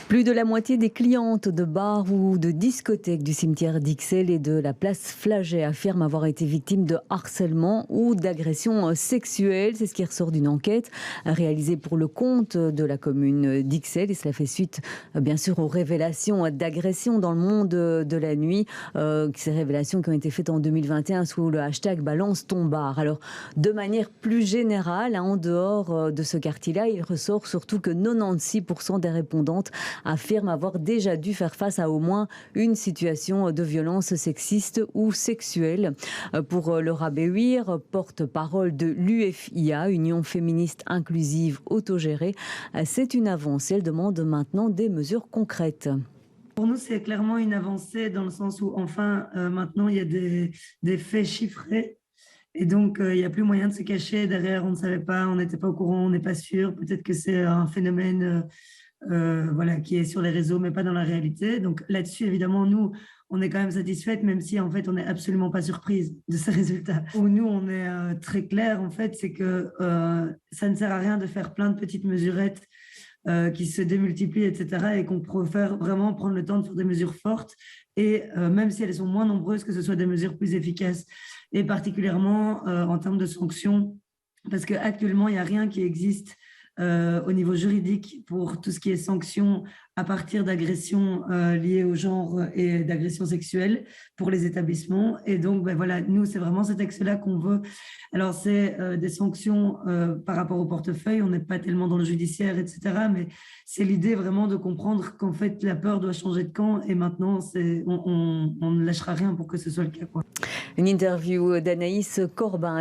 Plus de la moitié des clientes de bars ou de discothèques du cimetière d'Ixelles et de la place Flagey affirment avoir été victimes de harcèlement ou d'agressions sexuelles. C'est ce qui ressort d'une enquête réalisée pour le compte de la commune d'Ixelles. Et cela fait suite, bien sûr, aux révélations d'agressions dans le monde de la nuit. Ces révélations qui ont été faites en 2021 sous le hashtag Balance ton bar. Alors, de manière plus générale, en dehors de ce quartier-là, il ressort surtout que 96% des répondantes affirme avoir déjà dû faire face à au moins une situation de violence sexiste ou sexuelle. Pour Laura Béhuir, porte-parole de l'UFIA, Union féministe inclusive autogérée, c'est une avancée. Elle demande maintenant des mesures concrètes. Pour nous, c'est clairement une avancée dans le sens où, enfin, maintenant, il y a des faits chiffrés. Et donc, il n'y a plus moyen de se cacher derrière, on ne savait pas, on n'était pas au courant, on n'est pas sûr. Peut-être que c'est un phénomène voilà, qui est sur les réseaux, mais pas dans la réalité. Donc là-dessus, évidemment, nous, on est quand même satisfaite, même si en fait, on n'est absolument pas surprise de ces résultats. Où nous, on est très clair, en fait, c'est que ça ne sert à rien de faire plein de petites mesurettes qui se démultiplient, etc. Et qu'on préfère vraiment prendre le temps de faire des mesures fortes. Et même si elles sont moins nombreuses, que ce soit des mesures plus efficaces. Et particulièrement en termes de sanctions, parce qu'actuellement, il n'y a rien qui existe au niveau juridique pour tout ce qui est sanctions à partir d'agressions liées au genre et d'agressions sexuelles pour les établissements. Et donc, ben voilà, nous, c'est vraiment ce texte-là qu'on veut. Alors, c'est des sanctions par rapport au portefeuille. On n'est pas tellement dans le judiciaire, etc. Mais c'est l'idée vraiment de comprendre qu'en fait, la peur doit changer de camp. Et maintenant, on ne lâchera rien pour que ce soit le cas, quoi. Une interview d'Anaïs Corbin.